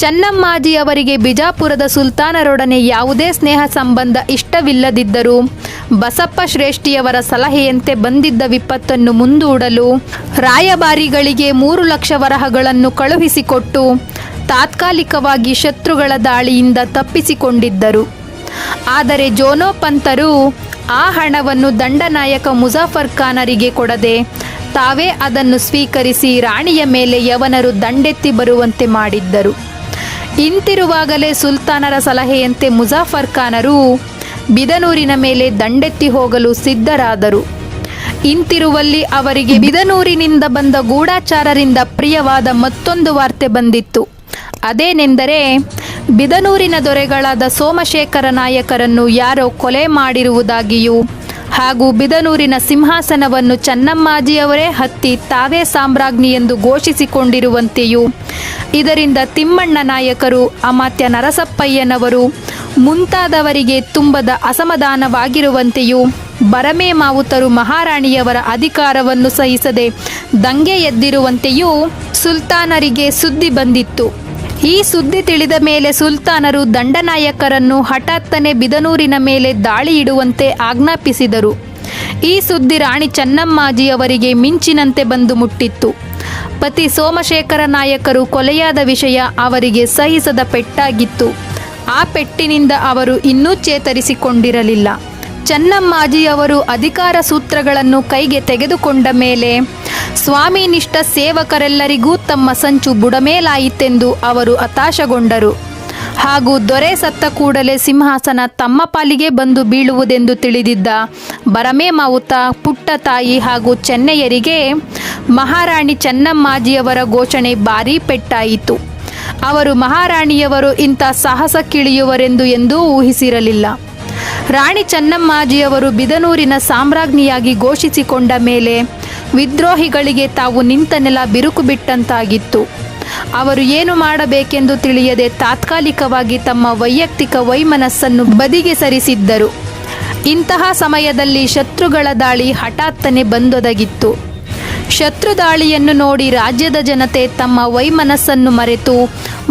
ಚೆನ್ನಮ್ಮಾಜಿ ಅವರಿಗೆ ಬಿಜಾಪುರದ ಸುಲ್ತಾನರೊಡನೆ ಯಾವುದೇ ಸ್ನೇಹ ಸಂಬಂಧ ಇಷ್ಟವಿಲ್ಲದಿದ್ದರೂ ಬಸಪ್ಪ ಶ್ರೇಷ್ಠಿಯವರ ಸಲಹೆಯಂತೆ ಬಂದಿದ್ದ ವಿಪತ್ತನ್ನು ಮುಂದೂಡಲು ರಾಯಭಾರಿಗಳಿಗೆ 3 ಲಕ್ಷ ವರಹಗಳನ್ನು ಕಳುಹಿಸಿಕೊಟ್ಟು ತಾತ್ಕಾಲಿಕವಾಗಿ ಶತ್ರುಗಳ ದಾಳಿಯಿಂದ ತಪ್ಪಿಸಿಕೊಂಡಿದ್ದರು. ಆದರೆ ಜೋನೋಪಂತರು ಆ ಹಣವನ್ನು ದಂಡನಾಯಕ ಮುಜಾಫರ್ ಖಾನರಿಗೆ ಕೊಡದೆ ತಾವೇ ಅದನ್ನು ಸ್ವೀಕರಿಸಿ ರಾಣಿಯ ಮೇಲೆ ಯವನರು ದಂಡೆತ್ತಿ ಬರುವಂತೆ ಮಾಡಿದ್ದರು. ಇಂತಿರುವಾಗಲೇ ಸುಲ್ತಾನರ ಸಲಹೆಯಂತೆ ಮುಜಾಫರ್ ಖಾನರು ಬಿದನೂರಿನ ಮೇಲೆ ದಂಡೆತ್ತಿ ಹೋಗಲು ಸಿದ್ಧರಾದರು. ಇಂತಿರುವಲ್ಲಿ ಅವರಿಗೆ ಬಿದನೂರಿನಿಂದ ಬಂದ ಗೂಢಚಾರರಿಂದ ಪ್ರಿಯವಾದ ಮತ್ತೊಂದು ವಾರ್ತೆ ಬಂದಿತ್ತು. ಅದೇನೆಂದರೆ, ಬಿದನೂರಿನ ದೊರೆಗಳಾದ ಸೋಮಶೇಖರ ನಾಯಕರನ್ನು ಯಾರೋ ಕೊಲೆ ಮಾಡಿರುವುದಾಗಿಯೂ ಹಾಗೂ ಬಿದನೂರಿನ ಸಿಂಹಾಸನವನ್ನು ಚೆನ್ನಮ್ಮಾಜಿಯವರೇ ಹತ್ತಿ ತಾವೇ ಸಾಮ್ರಾಜ್ಞಿ ಎಂದು ಘೋಷಿಸಿಕೊಂಡಿರುವಂತೆಯೂ ಇದರಿಂದ ತಿಮ್ಮಣ್ಣ ನಾಯಕರು, ಅಮಾತ್ಯ ನರಸಪ್ಪಯ್ಯನವರು ಮುಂತಾದವರಿಗೆ ತುಂಬದ ಅಸಮಾಧಾನವಾಗಿರುವಂತೆಯೂ ಬರಮೇ ಮಾವುತರು ಮಹಾರಾಣಿಯವರ ಅಧಿಕಾರವನ್ನು ಸಹಿಸದೆ ದಂಗೆ ಎದ್ದಿರುವಂತೆಯೂ ಸುಲ್ತಾನರಿಗೆ ಸುದ್ದಿ ಬಂದಿತ್ತು. ಈ ಸುದ್ದಿ ತಿಳಿದ ಮೇಲೆ ಸುಲ್ತಾನರು ದಂಡನಾಯಕರನ್ನು ಹಠಾತ್ತನೆ ಬಿದನೂರಿನ ಮೇಲೆ ದಾಳಿ ಇಡುವಂತೆ ಆಜ್ಞಾಪಿಸಿದರು. ಈ ಸುದ್ದಿ ರಾಣಿ ಚೆನ್ನಮ್ಮಾಜಿಯವರಿಗೆ ಮಿಂಚಿನಂತೆ ಬಂದು ಮುಟ್ಟಿತ್ತು. ಪತಿ ಸೋಮಶೇಖರ ನಾಯಕರು ಕೊಲೆಯಾದ ವಿಷಯ ಅವರಿಗೆ ಸಹಿಸದ ಪೆಟ್ಟಾಗಿತ್ತು. ಆ ಪೆಟ್ಟಿನಿಂದ ಅವರು ಇನ್ನೂ ಚೇತರಿಸಿಕೊಂಡಿರಲಿಲ್ಲ. ಚೆನ್ನಮ್ಮಾಜಿಯವರು ಅಧಿಕಾರ ಸೂತ್ರಗಳನ್ನು ಕೈಗೆ ತೆಗೆದುಕೊಂಡ ಮೇಲೆ ಸ್ವಾಮಿನಿಷ್ಠ ಸೇವಕರೆಲ್ಲರಿಗೂ ತಮ್ಮ ಸಂಚು ಬುಡಮೇಲಾಯಿತೆಂದು ಅವರು ಹತಾಶಗೊಂಡರು. ಹಾಗೂ ದೊರೆ ಸತ್ತ ಕೂಡಲೇ ಸಿಂಹಾಸನ ತಮ್ಮ ಪಾಲಿಗೆ ಬಂದು ಬೀಳುವುದೆಂದು ತಿಳಿದಿದ್ದ ಬರಮೇ ಮಾವುತ, ಪುಟ್ಟ ತಾಯಿ ಹಾಗೂ ಚೆನ್ನೆಯರಿಗೆ ಮಹಾರಾಣಿ ಚೆನ್ನಮ್ಮಾಜಿಯವರ ಘೋಷಣೆ ಭಾರೀ ಪೆಟ್ಟಾಯಿತು. ಅವರು ಮಹಾರಾಣಿಯವರು ಇಂಥ ಸಾಹಸಕ್ಕಿಳಿಯುವರೆಂದು ಎಂದೂ ಊಹಿಸಿರಲಿಲ್ಲ. ರಾಣಿ ಚೆನ್ನಮ್ಮಾಜಿಯವರು ಬಿದನೂರಿನ ಸಾಮ್ರಾಜ್ಞಿಯಾಗಿ ಘೋಷಿಸಿಕೊಂಡ ಮೇಲೆ ವಿದ್ರೋಹಿಗಳಿಗೆ ತಾವು ನಿಂತ ನೆಲ ಬಿರುಕು ಬಿಟ್ಟಂತಾಗಿತ್ತು. ಅವರು ಏನು ಮಾಡಬೇಕೆಂದು ತಿಳಿಯದೆ ತಾತ್ಕಾಲಿಕವಾಗಿ ತಮ್ಮ ವೈಯಕ್ತಿಕ ವೈಮನಸ್ಸನ್ನು ಬದಿಗೆ ಸರಿಸಿದ್ದರು. ಇಂತಹ ಸಮಯದಲ್ಲಿ ಶತ್ರುಗಳ ದಾಳಿ ಹಠಾತ್ತನೆ ಬಂದೊದಗಿತ್ತು. ಶತ್ರು ದಾಳಿಯನ್ನು ನೋಡಿ ರಾಜ್ಯದ ಜನತೆ ತಮ್ಮ ವೈಮನಸ್ಸನ್ನು ಮರೆತು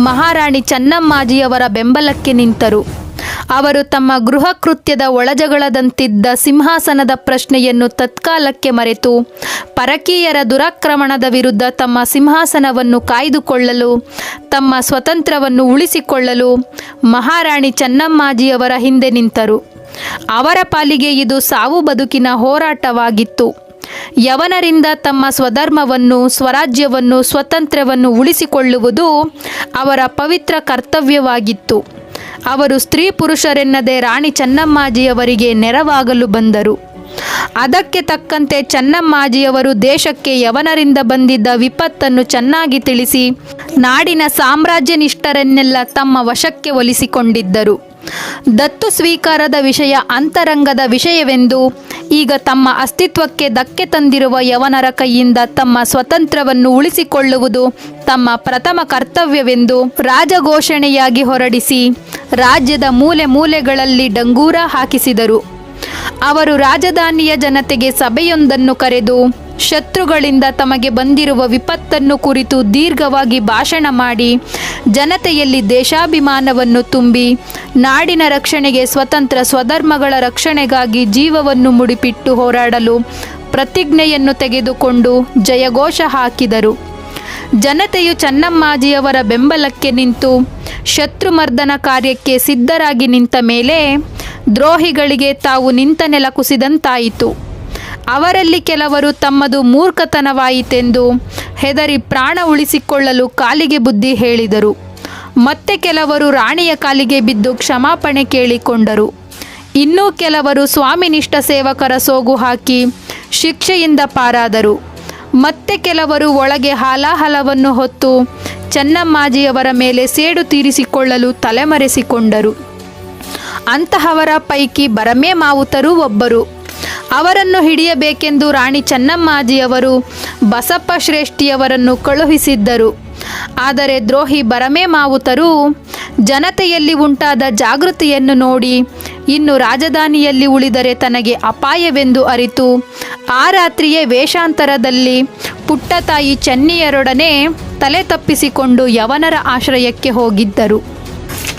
ಮಹಾರಾಣಿ ಚೆನ್ನಮ್ಮಾಜಿಯವರ ಬೆಂಬಲಕ್ಕೆ ನಿಂತರು. ಅವರು ತಮ್ಮ ಗೃಹ ಕೃತ್ಯದ ಒಳಜಗಳದಂತಿದ್ದ ಸಿಂಹಾಸನದ ಪ್ರಶ್ನೆಯನ್ನು ತತ್ಕಾಲಕ್ಕೆ ಮರೆತು ಪರಕೀಯರ ದುರಾಕ್ರಮಣದ ವಿರುದ್ಧ ತಮ್ಮ ಸಿಂಹಾಸನವನ್ನು ಕಾಯ್ದುಕೊಳ್ಳಲು, ತಮ್ಮ ಸ್ವತಂತ್ರವನ್ನು ಉಳಿಸಿಕೊಳ್ಳಲು ಮಹಾರಾಣಿ ಚೆನ್ನಮ್ಮಾಜಿಯವರ ಹಿಂದೆ ನಿಂತರು. ಅವರ ಪಾಲಿಗೆ ಇದು ಸಾವು ಬದುಕಿನ ಹೋರಾಟವಾಗಿತ್ತು. ಯವನರಿಂದ ತಮ್ಮ ಸ್ವಧರ್ಮವನ್ನು, ಸ್ವರಾಜ್ಯವನ್ನು, ಸ್ವಾತಂತ್ರ್ಯವನ್ನು ಉಳಿಸಿಕೊಳ್ಳುವುದು ಅವರ ಪವಿತ್ರ ಕರ್ತವ್ಯವಾಗಿತ್ತು. ಅವರು ಸ್ತ್ರೀ ಪುರುಷರೆನ್ನದೆ ರಾಣಿ ಚೆನ್ನಮ್ಮಾಜಿಯವರಿಗೆ ನೆರವಾಗಲು ಬಂದರು. ಅದಕ್ಕೆ ತಕ್ಕಂತೆ ಚೆನ್ನಮ್ಮಾಜಿಯವರು ದೇಶಕ್ಕೆ ಯವನರಿಂದ ಬಂದಿದ್ದ ವಿಪತ್ತನ್ನು ಚೆನ್ನಾಗಿ ತಿಳಿಸಿ ನಾಡಿನ ಸಾಮ್ರಾಜ್ಯನಿಷ್ಠರನ್ನೆಲ್ಲ ತಮ್ಮ ವಶಕ್ಕೆ ಒಲಿಸಿಕೊಂಡಿದ್ದರು. ದತ್ತು ಸ್ವೀಕಾರದ ವಿಷಯ ಅಂತರಂಗದ ವಿಷಯವೆಂದು, ಈಗ ತಮ್ಮ ಅಸ್ತಿತ್ವಕ್ಕೆ ಧಕ್ಕೆ ತಂದಿರುವ ಯವನರ ಕೈಯಿಂದ ತಮ್ಮ ಸ್ವತಂತ್ರವನ್ನು ಉಳಿಸಿಕೊಳ್ಳುವುದು ತಮ್ಮ ಪ್ರಥಮ ಕರ್ತವ್ಯವೆಂದು ರಾಜಘೋಷಣೆಯಾಗಿ ಹೊರಡಿಸಿ ರಾಜ್ಯದ ಮೂಲೆ ಮೂಲೆಗಳಲ್ಲಿ ಡಂಗೂರ ಹಾಕಿಸಿದರು. ಅವರು ರಾಜಧಾನಿಯ ಜನತೆಗೆ ಸಭೆಯೊಂದನ್ನು ಕರೆದು ಶತ್ರುಗಳಿಂದ ತಮಗೆ ಬಂದಿರುವ ವಿಪತ್ತನ್ನು ಕುರಿತು ದೀರ್ಘವಾಗಿ ಭಾಷಣ ಮಾಡಿ ಜನತೆಯಲ್ಲಿ ದೇಶಾಭಿಮಾನವನ್ನು ತುಂಬಿ ನಾಡಿನ ರಕ್ಷಣೆಗೆ, ಸ್ವತಂತ್ರ ಸ್ವಧರ್ಮಗಳ ರಕ್ಷಣೆಗಾಗಿ ಜೀವವನ್ನು ಮುಡಿಪಿಟ್ಟು ಹೋರಾಡಲು ಪ್ರತಿಜ್ಞೆಯನ್ನು ತೆಗೆದುಕೊಂಡು ಜಯಘೋಷ ಹಾಕಿದರು. ಜನತೆಯು ಚೆನ್ನಮ್ಮಾಜಿಯವರ ಬೆಂಬಲಕ್ಕೆ ನಿಂತು ಶತ್ರುಮರ್ದನ ಕಾರ್ಯಕ್ಕೆ ಸಿದ್ಧರಾಗಿ ನಿಂತ ಮೇಲೆ ದ್ರೋಹಿಗಳಿಗೆ ತಾವು ನಿಂತ ನೆಲ ಕುಸಿದಂತಾಯಿತು. ಅವರಲ್ಲಿ ಕೆಲವರು ತಮ್ಮದು ಮೂರ್ಖತನವಾಯಿತೆಂದು ಹೆದರಿ ಪ್ರಾಣ ಉಳಿಸಿಕೊಳ್ಳಲು ಕಾಲಿಗೆ ಬುದ್ಧಿ ಹೇಳಿದರು. ಮತ್ತೆ ಕೆಲವರು ರಾಣಿಯ ಕಾಲಿಗೆ ಬಿದ್ದು ಕ್ಷಮಾಪಣೆ ಕೇಳಿಕೊಂಡರು. ಇನ್ನೂ ಕೆಲವರು ಸ್ವಾಮಿನಿಷ್ಠ ಸೇವಕರ ಸೋಗು ಹಾಕಿ ಶಿಕ್ಷೆಯಿಂದ ಪಾರಾದರು. ಮತ್ತೆ ಕೆಲವರು ಒಳಗೆ ಹಾಲಾಹಲವನ್ನು ಹೊತ್ತು ಚೆನ್ನಮ್ಮಾಜಿಯವರ ಮೇಲೆ ಸೇಡು ತೀರಿಸಿಕೊಳ್ಳಲು ತಲೆಮರೆಸಿಕೊಂಡರು. ಅಂತಹವರ ಪೈಕಿ ಬರಮೇ ಮಾವುತರೂ ಒಬ್ಬರು. ಅವರನ್ನು ಹಿಡಿಯಬೇಕೆಂದು ರಾಣಿ ಚೆನ್ನಮ್ಮಾಜಿಯವರು ಬಸಪ್ಪ ಶ್ರೇಷ್ಠಿಯವರನ್ನು ಕಳುಹಿಸಿದ್ದರು. ಆದರೆ ದ್ರೋಹಿ ಬರಮೇ ಮಾವುತರು ಜನತೆಯಲ್ಲಿ ಉಂಟಾದ ಜಾಗೃತಿಯನ್ನು ನೋಡಿ ಇನ್ನು ರಾಜಧಾನಿಯಲ್ಲಿ ಉಳಿದರೆ ತನಗೆ ಅಪಾಯವೆಂದು ಅರಿತು ಆ ರಾತ್ರಿಯೇ ವೇಷಾಂತರದಲ್ಲಿ ಪುಟ್ಟ ತಾಯಿ ಚೆನ್ನಿಯರೊಡನೆ ತಲೆ ತಪ್ಪಿಸಿಕೊಂಡು ಯವನರ ಆಶ್ರಯಕ್ಕೆ ಹೋಗಿದ್ದರು.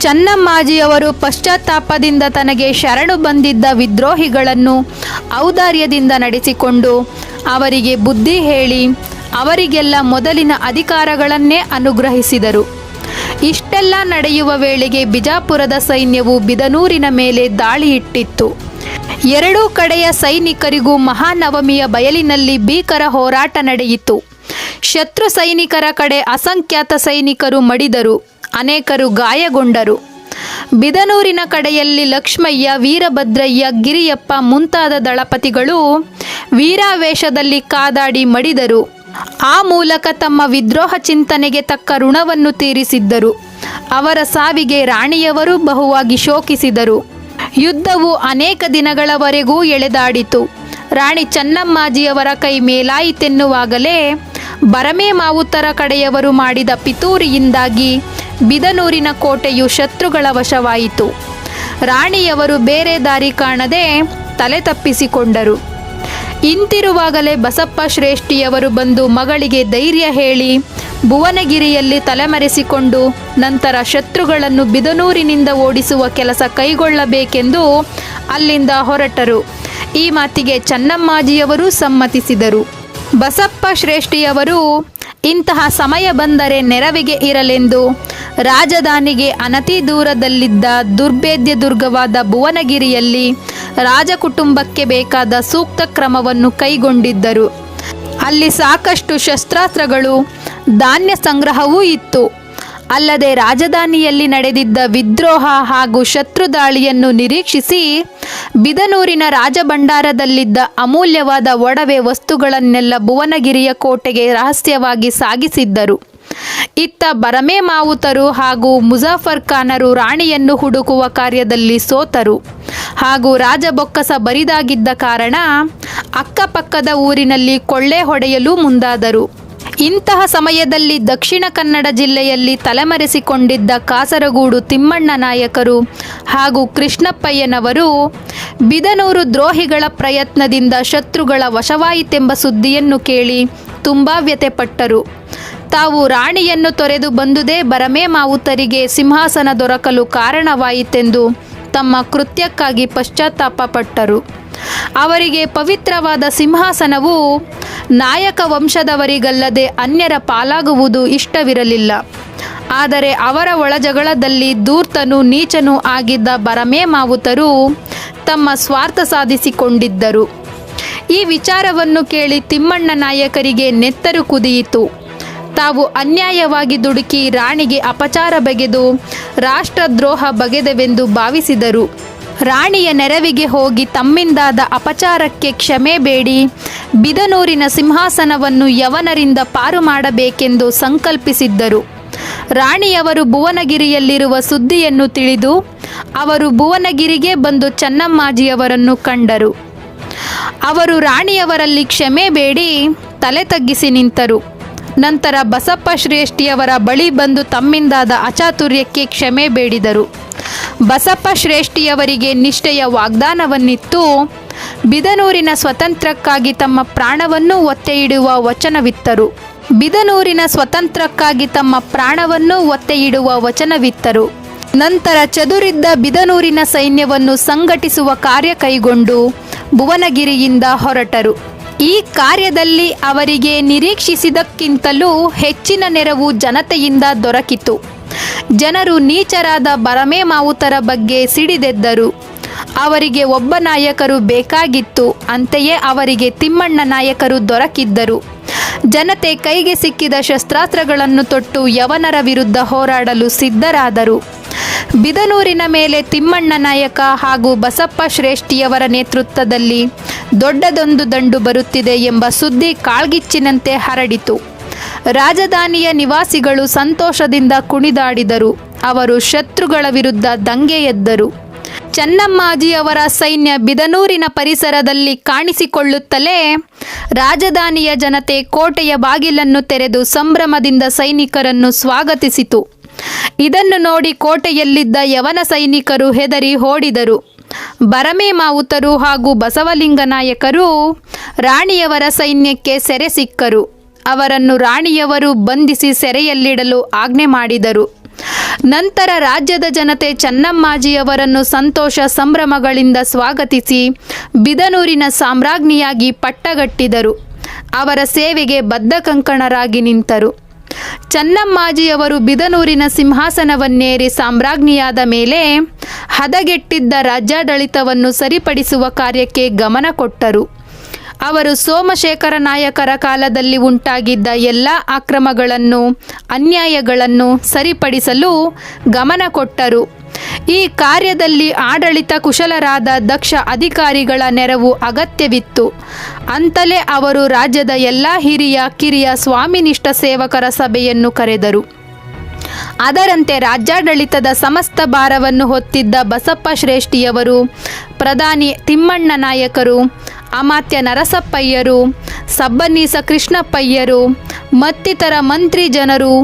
ಚನ್ನಮ್ಮಾಜಿಯವರು ಪಶ್ಚಾತ್ತಾಪದಿಂದ ತನಗೆ ಶರಣು ಬಂದಿದ್ದ ವಿದ್ರೋಹಿಗಳನ್ನು ಔದಾರ್ಯದಿಂದ ನಡೆಸಿಕೊಂಡು ಅವರಿಗೆ ಬುದ್ಧಿ ಹೇಳಿ ಅವರಿಗೆಲ್ಲ ಮೊದಲಿನ ಅಧಿಕಾರಗಳನ್ನೇ ಅನುಗ್ರಹಿಸಿದರು. ಇಷ್ಟೆಲ್ಲ ನಡೆಯುವ ವೇಳೆಗೆ ಬಿಜಾಪುರದ ಸೈನ್ಯವು ಬಿದನೂರಿನ ಮೇಲೆ ದಾಳಿ ಇಟ್ಟಿತ್ತು. ಎರಡೂ ಕಡೆಯ ಸೈನಿಕರಿಗೂ ಮಹಾನವಮಿಯ ಬಯಲಿನಲ್ಲಿ ಭೀಕರ ಹೋರಾಟ ನಡೆಯಿತು. ಶತ್ರು ಸೈನಿಕರ ಕಡೆ ಅಸಂಖ್ಯಾತ ಸೈನಿಕರು ಮಡಿದರು, ಅನೇಕರು ಗಾಯಗೊಂಡರು. ಬಿದನೂರಿನ ಕಡೆಯಲ್ಲಿ ಲಕ್ಷ್ಮಯ್ಯ, ವೀರಭದ್ರಯ್ಯ, ಗಿರಿಯಪ್ಪ ಮುಂತಾದ ದಳಪತಿಗಳು ವೀರಾವೇಶದಲ್ಲಿ ಕಾದಾಡಿ ಮಡಿದರು. ಆ ಮೂಲಕ ತಮ್ಮ ವಿದ್ರೋಹ ಚಿಂತನೆಗೆ ತಕ್ಕ ಋಣವನ್ನು ತೀರಿಸಿದ್ದರು. ಅವರ ಸಾವಿಗೆ ರಾಣಿಯವರು ಬಹುವಾಗಿ ಶೋಕಿಸಿದರು. ಯುದ್ಧವು ಅನೇಕ ದಿನಗಳವರೆಗೂ ಎಳೆದಾಡಿತು. ರಾಣಿ ಚನ್ನಮ್ಮಾಜಿಯವರ ಕೈ ಮೇಲಾಯಿತೆನ್ನುವಾಗಲೇ ಬರಮೇ ಮಾವುತರ ಕಡೆಯವರು ಮಾಡಿದ ಪಿತೂರಿಯಿಂದಾಗಿ ಬಿದನೂರಿನ ಕೋಟೆಯು ಶತ್ರುಗಳ ವಶವಾಯಿತು. ರಾಣಿಯವರು ಬೇರೆ ದಾರಿ ಕಾಣದೆ ತಲೆ ತಪ್ಪಿಸಿಕೊಂಡರು. ಇಂತಿರುವಾಗಲೇ ಬಸಪ್ಪ ಶ್ರೇಷ್ಠಿಯವರು ಬಂದು ಮಗಳಿಗೆ ಧೈರ್ಯ ಹೇಳಿ ಭುವನಗಿರಿಯಲ್ಲಿ ತಲೆಮರೆಸಿಕೊಂಡು ನಂತರ ಶತ್ರುಗಳನ್ನು ಬಿದನೂರಿನಿಂದ ಓಡಿಸುವ ಕೆಲಸ ಕೈಗೊಳ್ಳಬೇಕೆಂದು ಅಲ್ಲಿಂದ ಹೊರಟರು. ಈ ಮಾತಿಗೆ ಚನ್ನಮ್ಮಾಜಿಯವರು ಸಮ್ಮತಿಸಿದರು. ಬಸಪ್ಪ ಶ್ರೇಷ್ಠಿಯವರು ಇಂತಹ ಸಮಯ ಬಂದರೆ ನೆರವಿಗೆ ಇರಲೆಂದು ರಾಜಧಾನಿಗೆ ಅನತಿ ದೂರದಲ್ಲಿದ್ದ ದುರ್ಭೇದ್ಯ ದುರ್ಗವಾದ ಭುವನಗಿರಿಯಲ್ಲಿ ರಾಜಕುಟುಂಬಕ್ಕೆ ಬೇಕಾದ ಸೂಕ್ತ ಕ್ರಮವನ್ನು ಕೈಗೊಂಡಿದ್ದರು. ಅಲ್ಲಿ ಸಾಕಷ್ಟು ಶಸ್ತ್ರಾಸ್ತ್ರಗಳು, ಧಾನ್ಯ ಸಂಗ್ರಹವೂ ಇತ್ತು. ಅಲ್ಲದೆ ರಾಜಧಾನಿಯಲ್ಲಿ ನಡೆದಿದ್ದ ವಿದ್ರೋಹ ಹಾಗೂ ಶತ್ರು ದಾಳಿಯನ್ನು ನಿರೀಕ್ಷಿಸಿ ಬಿದನೂರಿನ ರಾಜಭಂಡಾರದಲ್ಲಿದ್ದ ಅಮೂಲ್ಯವಾದ ಒಡವೆ ವಸ್ತುಗಳನ್ನೆಲ್ಲ ಭುವನಗಿರಿಯ ಕೋಟೆಗೆ ರಹಸ್ಯವಾಗಿ ಸಾಗಿಸಿದ್ದರು. ಇತ್ತ ಬರಮೇ ಮಾವುತರು ಹಾಗೂ ಮುಜಾಫರ್ ಖಾನರು ರಾಣಿಯನ್ನು ಹುಡುಕುವ ಕಾರ್ಯದಲ್ಲಿ ಸೋತರು ಹಾಗೂ ರಾಜಬೊಕ್ಕಸ ಬರಿದಾಗಿದ್ದ ಕಾರಣ ಅಕ್ಕಪಕ್ಕದ ಊರಿನಲ್ಲಿ ಕೊಳ್ಳೆ ಹೊಡೆಯಲು ಮುಂದಾದರು. ಇಂತಹ ಸಮಯದಲ್ಲಿ ದಕ್ಷಿಣ ಕನ್ನಡ ಜಿಲ್ಲೆಯಲ್ಲಿ ತಲೆಮರೆಸಿಕೊಂಡಿದ್ದ ಕಾಸರಗೂಡು ತಿಮ್ಮಣ್ಣ ನಾಯಕರು ಹಾಗೂ ಕೃಷ್ಣಪ್ಪಯ್ಯನವರು ಬಿದನೂರು ದ್ರೋಹಿಗಳ ಪ್ರಯತ್ನದಿಂದ ಶತ್ರುಗಳ ವಶವಾಯಿತೆಂಬ ಸುದ್ದಿಯನ್ನು ಕೇಳಿ ತುಂಬ ವ್ಯಥೆಪಟ್ಟರು. ತಾವು ರಾಣಿಯನ್ನು ತೊರೆದು ಬಂದುದೇ ಬರಮೇ ಮಾವುತರಿಗೆ ಸಿಂಹಾಸನ ದೊರಕಲು ಕಾರಣವಾಯಿತೆಂದು ತಮ್ಮ ಕೃತ್ಯಕ್ಕಾಗಿ ಪಶ್ಚಾತ್ತಾಪಪಟ್ಟರು. ಅವರಿಗೆ ಪವಿತ್ರವಾದ ಸಿಂಹಾಸನವು ನಾಯಕ ವಂಶದವರಿಗಲ್ಲದೆ ಅನ್ಯರ ಪಾಲಾಗುವುದು ಇಷ್ಟವಿರಲಿಲ್ಲ. ಆದರೆ ಅವರ ಒಳಜಗಳದಲ್ಲಿ ಧೂರ್ತನೂ ನೀಚನೂ ಆಗಿದ್ದ ಬರಮೇ ಮಾವುತರು ತಮ್ಮ ಸ್ವಾರ್ಥ ಸಾಧಿಸಿಕೊಂಡಿದ್ದರು. ಈ ವಿಚಾರವನ್ನು ಕೇಳಿ ತಿಮ್ಮಣ್ಣ ನಾಯಕರಿಗೆ ನೆತ್ತರು ಕುದಿಯಿತು. ತಾವು ಅನ್ಯಾಯವಾಗಿ ದುಡುಕಿ ರಾಣಿಗೆ ಅಪಚಾರ ಬಗೆದು ರಾಷ್ಟ್ರದ್ರೋಹ ಬಗೆದೆವೆಂದು ಭಾವಿಸಿದರು. ರಾಣಿಯ ನೆರವಿಗೆ ಹೋಗಿ ತಮ್ಮಿಂದಾದ ಅಪಚಾರಕ್ಕೆ ಕ್ಷಮೆ ಬೇಡಿ ಬಿದನೂರಿನ ಸಿಂಹಾಸನವನ್ನು ಯವನರಿಂದ ಪಾರು ಮಾಡಬೇಕೆಂದು ಸಂಕಲ್ಪಿಸಿದ್ದರು. ರಾಣಿಯವರು ಭುವನಗಿರಿಯಲ್ಲಿರುವ ಸುದ್ದಿಯನ್ನು ತಿಳಿದು ಅವರು ಭುವನಗಿರಿಗೆ ಬಂದು ಚನ್ನಮ್ಮಾಜಿಯವರನ್ನು ಕಂಡರು. ಅವರು ರಾಣಿಯವರಲ್ಲಿ ಕ್ಷಮೆ ಬೇಡಿ ತಲೆ ತಗ್ಗಿಸಿ ನಿಂತರು. ನಂತರ ಬಸಪ್ಪ ಶ್ರೇಷ್ಠಿಯವರ ಬಳಿ ಬಂದು ತಮ್ಮಿಂದಾದ ಅಚಾತುರ್ಯಕ್ಕೆ ಕ್ಷಮೆ ಬೇಡಿದರು. ಬಸಪ್ಪ ಶ್ರೇಷ್ಠಿಯವರಿಗೆ ನಿಷ್ಠೆಯ ವಾಗ್ದಾನವನ್ನಿತ್ತು ಬಿದನೂರಿನ ಸ್ವಾತಂತ್ರ್ಯಕ್ಕಾಗಿ ತಮ್ಮ ಪ್ರಾಣವನ್ನು ಒತ್ತೆ ಇಡುವ ವಚನವಿತ್ತರು. ನಂತರ ಚದುರಿದ್ದ ಬಿದನೂರಿನ ಸೈನ್ಯವನ್ನು ಸಂಘಟಿಸುವ ಕಾರ್ಯ ಕೈಗೊಂಡು ಭುವನಗಿರಿಯಿಂದ ಹೊರಟರು. ಈ ಕಾರ್ಯದಲ್ಲಿ ಅವರಿಗೆ ನಿರೀಕ್ಷಿಸಿದಕ್ಕಿಂತಲೂ ಹೆಚ್ಚಿನ ನೆರವು ಜನತೆಯಿಂದ ದೊರಕಿತು. ಜನರು ನೀಚರಾದ ಬರಮೇ ಮಾವುತರ ಬಗ್ಗೆ ಸಿಡಿದೆದ್ದರು. ಅವರಿಗೆ ಒಬ್ಬ ನಾಯಕರು ಬೇಕಾಗಿತ್ತು. ಅಂತೆಯೇ ಅವರಿಗೆ ತಿಮ್ಮಣ್ಣ ನಾಯಕರು ದೊರಕಿದ್ದರು. ಜನತೆ ಕೈಗೆ ಸಿಕ್ಕಿದ ಶಸ್ತ್ರಾಸ್ತ್ರಗಳನ್ನು ತೊಟ್ಟು ಯವನರ ವಿರುದ್ಧ ಹೋರಾಡಲು ಸಿದ್ಧರಾದರು. ಬಿದನೂರಿನ ಮೇಲೆ ತಿಮ್ಮಣ್ಣ ನಾಯಕ ಹಾಗೂ ಬಸಪ್ಪ ಶ್ರೇಷ್ಠಿಯವರ ನೇತೃತ್ವದಲ್ಲಿ ದೊಡ್ಡದೊಂದು ದಂಡು ಬರುತ್ತಿದೆ ಎಂಬ ಸುದ್ದಿ ಕಾಳ್ಗಿಚ್ಚಿನಂತೆ ಹರಡಿತು. ರಾಜಧಾನಿಯ ನಿವಾಸಿಗಳು ಸಂತೋಷದಿಂದ ಕುಣಿದಾಡಿದರು. ಅವರು ಶತ್ರುಗಳ ವಿರುದ್ಧ ದಂಗೆ ಎದ್ದರು. ಚನ್ನಮ್ಮಾಜಿಯವರ ಸೈನ್ಯ ಬಿದನೂರಿನ ಪರಿಸರದಲ್ಲಿ ಕಾಣಿಸಿಕೊಳ್ಳುತ್ತಲೇ ರಾಜಧಾನಿಯ ಜನತೆ ಕೋಟೆಯ ಬಾಗಿಲನ್ನು ತೆರೆದು ಸಂಭ್ರಮದಿಂದ ಸೈನಿಕರನ್ನು ಸ್ವಾಗತಿಸಿತು. ಇದನ್ನು ನೋಡಿ ಕೋಟೆಯಲ್ಲಿದ್ದ ಯವನ ಸೈನಿಕರು ಹೆದರಿ ಓಡಿದರು. ಬರಮೇ ಮಾವುತರು ಹಾಗೂ ಬಸವಲಿಂಗ ನಾಯಕರು ರಾಣಿಯವರ ಸೈನ್ಯಕ್ಕೆ ಸೆರೆ ಸಿಕ್ಕರು. ಅವರನ್ನು ರಾಣಿಯವರು ಬಂಧಿಸಿ ಸೆರೆಯಲ್ಲಿಡಲು ಆಜ್ಞೆ ಮಾಡಿದರು. ನಂತರ ರಾಜ್ಯದ ಜನತೆ ಚೆನ್ನಮ್ಮಾಜಿಯವರನ್ನು ಸಂತೋಷ ಸಂಭ್ರಮಗಳಿಂದ ಸ್ವಾಗತಿಸಿ ಬಿದನೂರಿನ ಸಾಮ್ರಾಜ್ಞಿಯಾಗಿ ಪಟ್ಟಗಟ್ಟಿದರು. ಅವರ ಸೇವೆಗೆ ಬದ್ಧಕಂಕಣರಾಗಿ ನಿಂತರು. ಚೆನ್ನಮ್ಮಾಜಿಯವರು ಬಿದನೂರಿನ ಸಿಂಹಾಸನವನ್ನೇರಿ ಸಾಮ್ರಾಜ್ಞಿಯಾದ ಮೇಲೆ ಹದಗೆಟ್ಟಿದ್ದ ರಾಜ್ಯಾಡಳಿತವನ್ನು ಸರಿಪಡಿಸುವ ಕಾರ್ಯಕ್ಕೆ ಗಮನ ಕೊಟ್ಟರು. ಅವರು ಸೋಮಶೇಖರ ನಾಯಕರ ಕಾಲದಲ್ಲಿ ಉಂಟಾಗಿದ್ದ ಎಲ್ಲ ಅಕ್ರಮಗಳನ್ನು, ಅನ್ಯಾಯಗಳನ್ನು ಸರಿಪಡಿಸಲು ಗಮನ ಕೊಟ್ಟರು. ಈ ಕಾರ್ಯದಲ್ಲಿ ಆಡಳಿತ ಕುಶಲರಾದ ದಕ್ಷ ಅಧಿಕಾರಿಗಳ ನೆರವು ಅಗತ್ಯವಿತ್ತು. ಅಂತಲೇ ಅವರು ರಾಜ್ಯದ ಎಲ್ಲ ಹಿರಿಯ ಕಿರಿಯ ಸ್ವಾಮಿನಿಷ್ಠ ಸೇವಕರ ಸಭೆಯನ್ನು ಕರೆದರು. ಅದರಂತೆ ರಾಜ್ಯಾಡಳಿತದ ಸಮಸ್ತ ಭಾರವನ್ನು ಹೊತ್ತಿದ್ದ ಬಸಪ್ಪ ಶ್ರೇಷ್ಠಿಯವರು, ಪ್ರಧಾನಿ ತಿಮ್ಮಣ್ಣ ನಾಯಕರು, ಅಮಾತ್ಯ ನರಸಪ್ಪಯ್ಯರು, ಸಬ್ಬನೀಸ ಕೃಷ್ಣಪ್ಪಯ್ಯರು ಮತ್ತಿತರ ಮಂತ್ರಿ ಜನರು,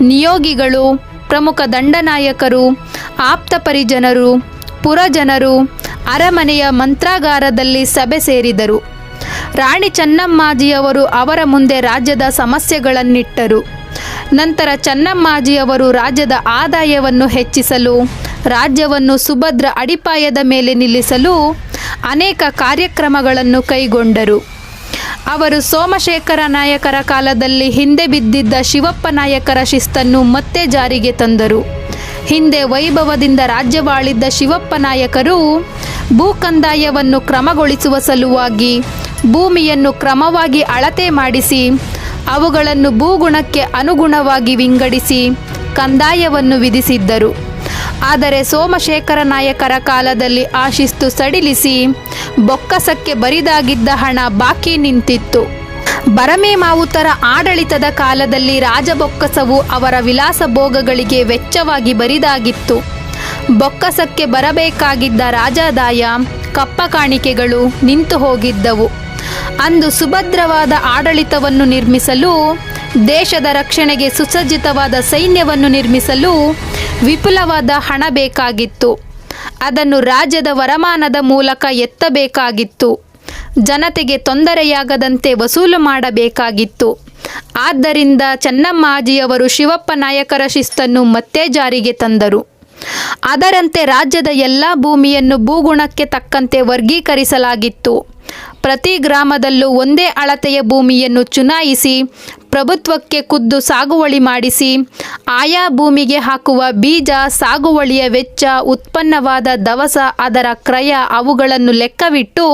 ನಿಯೋಗಿಗಳು, ಪ್ರಮುಖ ದಂಡನಾಯಕರು, ಆಪ್ತ ಪರಿಜನರು, ಪುರಜನರು ಅರಮನೆಯ ಮಂತ್ರಾಗಾರದಲ್ಲಿ ಸಭೆ ಸೇರಿದರು. ರಾಣಿ ಚೆನ್ನಮ್ಮಾಜಿಯವರು ಅವರ ಮುಂದೆ ರಾಜ್ಯದ ಸಮಸ್ಯೆಗಳನ್ನಿಟ್ಟರು. ನಂತರ ಚೆನ್ನಮ್ಮಾಜಿಯವರು ರಾಜ್ಯದ ಆದಾಯವನ್ನು ಹೆಚ್ಚಿಸಲು, ರಾಜ್ಯವನ್ನು ಸುಭದ್ರ ಅಡಿಪಾಯದ ಮೇಲೆ ನಿಲ್ಲಿಸಲು ಅನೇಕ ಕಾರ್ಯಕ್ರಮಗಳನ್ನು ಕೈಗೊಂಡರು. ಅವರು ಸೋಮಶೇಖರ ನಾಯಕರ ಕಾಲದಲ್ಲಿ ಹಿಂದೆ ಬಿದ್ದಿದ್ದ ಶಿವಪ್ಪ ನಾಯಕರ ಶಿಸ್ತನ್ನು ಮತ್ತೆ ಜಾರಿಗೆ ತಂದರು. ಹಿಂದೆ ವೈಭವದಿಂದ ರಾಜ್ಯವಾಳಿದ್ದ ಶಿವಪ್ಪ ನಾಯಕರು ಭೂಕಂದಾಯವನ್ನು ಕ್ರಮಗೊಳಿಸುವ ಸಲುವಾಗಿ ಭೂಮಿಯನ್ನು ಕ್ರಮವಾಗಿ ಅಳತೆ ಮಾಡಿಸಿ ಅವುಗಳನ್ನು ಭೂಗುಣಕ್ಕೆ ಅನುಗುಣವಾಗಿ ವಿಂಗಡಿಸಿ ಕಂದಾಯವನ್ನು ವಿಧಿಸಿದ್ದರು. ಆದರೆ ಸೋಮಶೇಖರ ನಾಯಕರ ಕಾಲದಲ್ಲಿ ಆ ಶಿಸ್ತು ಸಡಿಲಿಸಿ ಬೊಕ್ಕಸಕ್ಕೆ ಬರಿದಾಗಿದ್ದ ಹಣ ಬಾಕಿ ನಿಂತಿತ್ತು. ಬರಮೇ ಮಾವುತರ ಆಡಳಿತದ ಕಾಲದಲ್ಲಿ ರಾಜಬೊಕ್ಕಸವು ಅವರ ವಿಲಾಸ ಭೋಗಗಳಿಗೆ ವೆಚ್ಚವಾಗಿ ಬರಿದಾಗಿತ್ತು. ಬೊಕ್ಕಸಕ್ಕೆ ಬರಬೇಕಾಗಿದ್ದ ರಾಜಾದಾಯ, ಕಪ್ಪ ಕಾಣಿಕೆಗಳು ನಿಂತು ಹೋಗಿದ್ದವು. ಅಂದು ಸುಭದ್ರವಾದ ಆಡಳಿತವನ್ನು ನಿರ್ಮಿಸಲು, ದೇಶದ ರಕ್ಷಣೆಗೆ ಸುಸಜ್ಜಿತವಾದ ಸೈನ್ಯವನ್ನು ನಿರ್ಮಿಸಲು ವಿಪುಲವಾದ ಹಣ ಬೇಕಾಗಿತ್ತು. ಅದನ್ನು ರಾಜ್ಯದ ವರಮಾನದ ಮೂಲಕ ಎತ್ತಬೇಕಾಗಿತ್ತು. ಜನತೆಗೆ ತೊಂದರೆಯಾಗದಂತೆ ವಸೂಲು ಮಾಡಬೇಕಾಗಿತ್ತು. ಆದ್ದರಿಂದ ಚೆನ್ನಮ್ಮಾಜಿಯವರು ಶಿವಪ್ಪ ನಾಯಕರ ಶಿಸ್ತನ್ನು ಮತ್ತೆ ಜಾರಿಗೆ ತಂದರು. ಅದರಂತೆ ರಾಜ್ಯದ ಎಲ್ಲ ಭೂಮಿಯನ್ನು ಭೂಗುಣಕ್ಕೆ ತಕ್ಕಂತೆ ವರ್ಗೀಕರಿಸಲಾಗಿತ್ತು. ಪ್ರತಿ ಗ್ರಾಮದಲ್ಲೂ ಒಂದೇ ಅಳತೆಯ ಭೂಮಿಯನ್ನು ಚುನಾಯಿಸಿ ಪ್ರಭುತ್ವಕ್ಕೆ ಖುದ್ದು ಸಾಗುವಳಿ ಮಾಡಿಸಿ ಆಯಾ ಭೂಮಿಗೆ ಹಾಕುವ ಬೀಜ, ಸಾಗುವಳಿಯ ವೆಚ್ಚ, ಉತ್ಪನ್ನವಾದ ದವಸ, ಅದರ ಕ್ರಯ ಅವುಗಳನ್ನು ಲೆಕ್ಕವಿಟ್ಟು